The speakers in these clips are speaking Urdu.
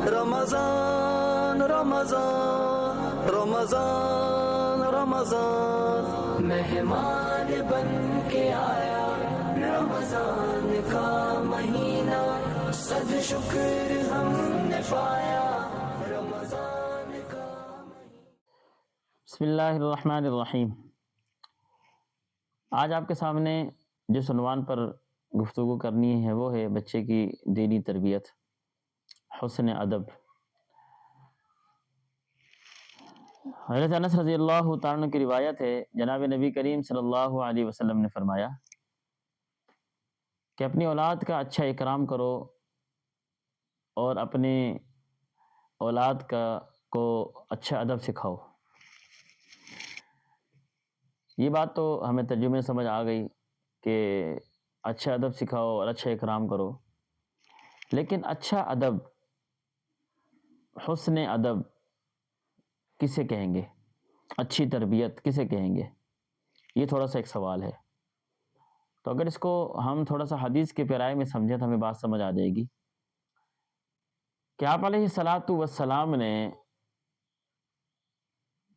رمضان رمضان رمضان رمضان مہمان بن کے آیا رمضان کا مہینہ، صد شکر ہم نے پایا رمضان کا مہینہ۔ بسم اللہ الرحمن الرحیم۔ آج آپ کے سامنے جس عنوان پر گفتگو کرنی ہے وہ ہے بچے کی دینی تربیت، حسن ادب۔ حضرت انس رضی اللہ تعالیٰ عنہ کی روایت ہے، جناب نبی کریم صلی اللہ علیہ وسلم نے فرمایا کہ اپنی اولاد کا اچھا اکرام کرو اور اپنے اولاد کو اچھا ادب سکھاؤ۔ یہ بات تو ہمیں ترجمے میں سمجھ آ گئی کہ اچھا ادب سکھاؤ اور اچھا اکرام کرو، لیکن اچھا ادب، حسن ادب کسے کہیں گے؟ اچھی تربیت کسے کہیں گے؟ یہ تھوڑا سا ایک سوال ہے۔ تو اگر اس کو ہم تھوڑا سا حدیث کے پیرائے میں سمجھیں تو ہمیں بات سمجھ آ جائے گی کہ آپ علیہ الصلاۃ والسلام نے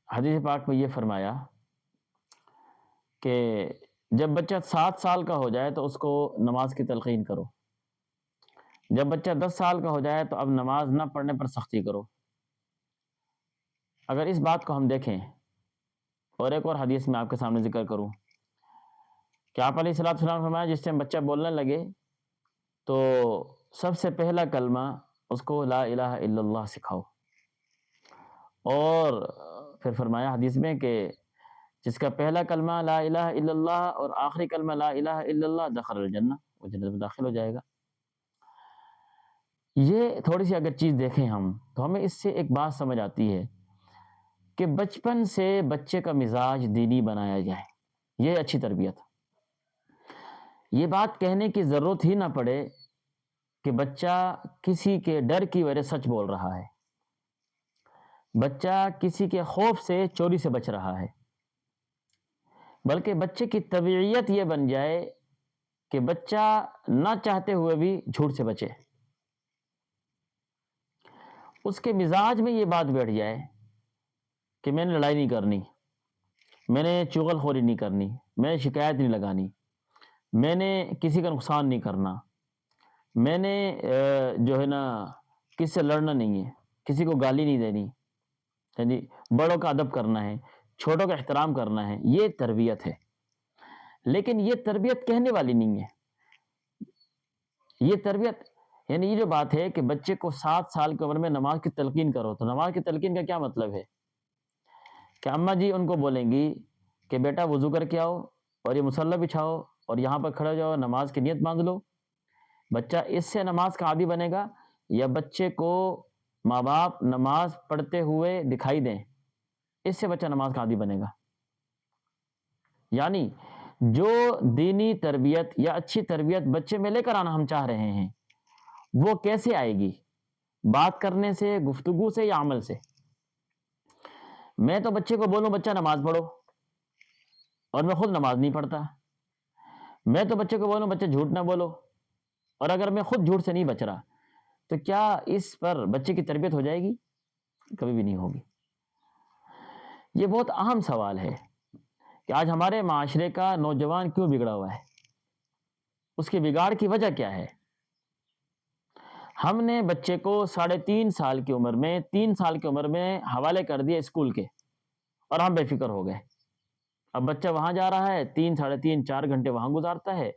حدیث پاک میں یہ فرمایا کہ جب بچہ 7 سال کا ہو جائے تو اس کو نماز کی تلقین کرو، جب بچہ 10 سال کا ہو جائے تو اب نماز نہ پڑھنے پر سختی کرو۔ اگر اس بات کو ہم دیکھیں اور ایک اور حدیث میں آپ کے سامنے ذکر کروں کہ آپ علیہ الصلوۃ والسلام فرمایا جس ٹائم بچہ بولنے لگے تو سب سے پہلا کلمہ اس کو لا الہ الا اللہ سکھاؤ، اور پھر فرمایا حدیث میں کہ جس کا پہلا کلمہ لا الہ الا اللہ اور آخری کلمہ لا الہ الا اللہ دخل الجنہ، وہ جنت میں داخل ہو جائے گا۔ یہ تھوڑی سی اگر چیز دیکھیں ہم تو ہمیں اس سے ایک بات سمجھ آتی ہے کہ بچپن سے بچے کا مزاج دینی بنایا جائے، یہ اچھی تربیت۔ یہ بات کہنے کی ضرورت ہی نہ پڑے کہ بچہ کسی کے ڈر کی وجہ سچ بول رہا ہے، بچہ کسی کے خوف سے چوری سے بچ رہا ہے، بلکہ بچے کی طبیعیت یہ بن جائے کہ بچہ نہ چاہتے ہوئے بھی جھوٹ سے بچے، اس کے مزاج میں یہ بات بیٹھ جائے کہ میں نے لڑائی نہیں کرنی، میں نے چغل خوری نہیں کرنی، میں نے شکایت نہیں لگانی، میں نے کسی کا نقصان نہیں کرنا، میں نے جو ہے نا کسی سے لڑنا نہیں ہے، کسی کو گالی نہیں دینی، بڑوں کا ادب کرنا ہے، چھوٹوں کا احترام کرنا ہے۔ یہ تربیت ہے، لیکن یہ تربیت کہنے والی نہیں ہے۔ یہ تربیت یعنی یہ جو بات ہے کہ بچے کو 7 سال کی عمر میں نماز کی تلقین کرو، تو نماز کی تلقین کا کیا مطلب ہے کہ اماں جی ان کو بولیں گی کہ بیٹا وضو کر کے آؤ اور یہ مصلی بچھاؤ اور یہاں پر کھڑے جاؤ، نماز کی نیت باندھ لو۔ بچہ اس سے نماز کا عادی بنے گا، یا بچے کو ماں باپ نماز پڑھتے ہوئے دکھائی دیں، اس سے بچہ نماز کا عادی بنے گا۔ یعنی جو دینی تربیت یا اچھی تربیت بچے میں لے کر آنا ہم چاہ رہے ہیں وہ کیسے آئے گی؟ بات کرنے سے، گفتگو سے، یا عمل سے؟ میں تو بچے کو بولوں بچہ نماز پڑھو اور میں خود نماز نہیں پڑھتا، میں تو بچے کو بولوں بچہ جھوٹ نہ بولو، اور اگر میں خود جھوٹ سے نہیں بچ رہا تو کیا اس پر بچے کی تربیت ہو جائے گی؟ کبھی بھی نہیں ہوگی۔ یہ بہت اہم سوال ہے کہ آج ہمارے معاشرے کا نوجوان کیوں بگڑا ہوا ہے، اس کے بگاڑ کی وجہ کیا ہے؟ ہم نے بچے کو 3.5 سال کی عمر میں 3 سال کی عمر میں حوالے کر دیا اسکول کے، اور ہم بے فکر ہو گئے۔ اب بچہ وہاں جا رہا ہے، 3 ساڑھے 3 4 گھنٹے وہاں گزارتا ہے،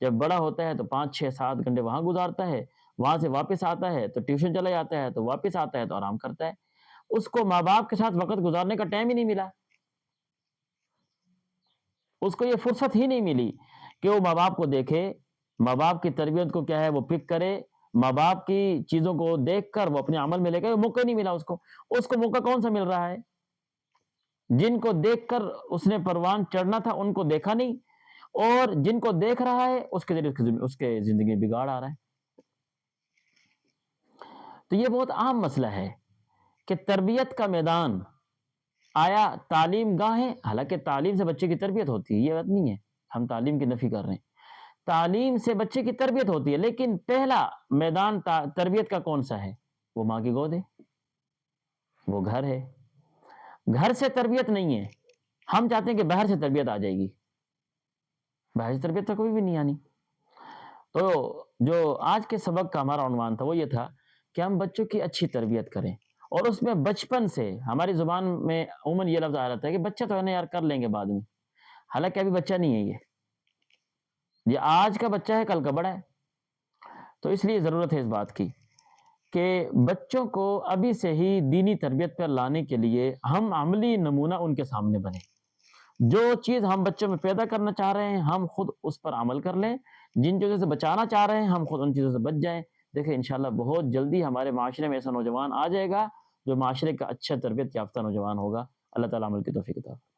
جب بڑا ہوتا ہے تو 5 6 7 گھنٹے وہاں گزارتا ہے، وہاں سے واپس آتا ہے تو ٹیوشن چلا جاتا ہے، تو واپس آتا ہے تو آرام کرتا ہے۔ اس کو ماں باپ کے ساتھ وقت گزارنے کا ٹائم ہی نہیں ملا، اس کو یہ فرصت ہی نہیں ملی کہ وہ ماں باپ کو دیکھے، ماں باپ کی تربیت کو کیا ہے وہ پک کرے، ماں باپ کی چیزوں کو دیکھ کر وہ اپنے عمل میں لے کے، موقع نہیں ملا اس کو موقع کون سا مل رہا ہے؟ جن کو دیکھ کر اس نے پروان چڑھنا تھا ان کو دیکھا نہیں، اور جن کو دیکھ رہا ہے اس کے ذریعے اس کے زندگی میں بگاڑ آ رہا ہے۔ تو یہ بہت اہم مسئلہ ہے کہ تربیت کا میدان آیا تعلیم گاہ ہے؟ حالانکہ تعلیم سے بچے کی تربیت ہوتی ہے، یہ بات نہیں ہے ہم تعلیم کی نفی کر رہے ہیں، تعلیم سے بچے کی تربیت ہوتی ہے، لیکن پہلا میدان تربیت کا کون سا ہے؟ وہ ماں کی گود ہے، وہ گھر ہے. گھر سے تربیت نہیں ہے. ہم چاہتے ہیں کہ باہر سے تربیت آ جائے گی، باہر سے تربیت تو کبھی بھی نہیں آنی. تو جو آج کے سبق کا ہمارا عنوان تھا وہ یہ تھا کہ ہم بچوں کی اچھی تربیت کریں، اور اس میں بچپن سے ہماری زبان میں عموماً یہ لفظ آ رہا تھا کہ بچہ تو ہے نا یار، کر لیں گے بعد میں. حالانکہ ابھی بچہ نہیں ہے، یہ آج کا بچہ ہے، کل کا بڑا ہے. تو اس لیے ضرورت ہے اس بات کی کہ بچوں کو ابھی سے ہی دینی تربیت پر لانے کے لیے ہم عملی نمونہ ان کے سامنے بنیں. جو چیز ہم بچوں میں پیدا کرنا چاہ رہے ہیں ہم خود اس پر عمل کر لیں، جن چیزوں سے بچانا چاہ رہے ہیں ہم خود ان چیزوں سے بچ جائیں. دیکھیں انشاءاللہ بہت جلدی ہمارے معاشرے میں ایسا نوجوان آ جائے گا جو معاشرے کا اچھا تربیت یافتہ نوجوان ہوگا. اللہ تعالیٰ عمل کی توفیق عطا فرمائے.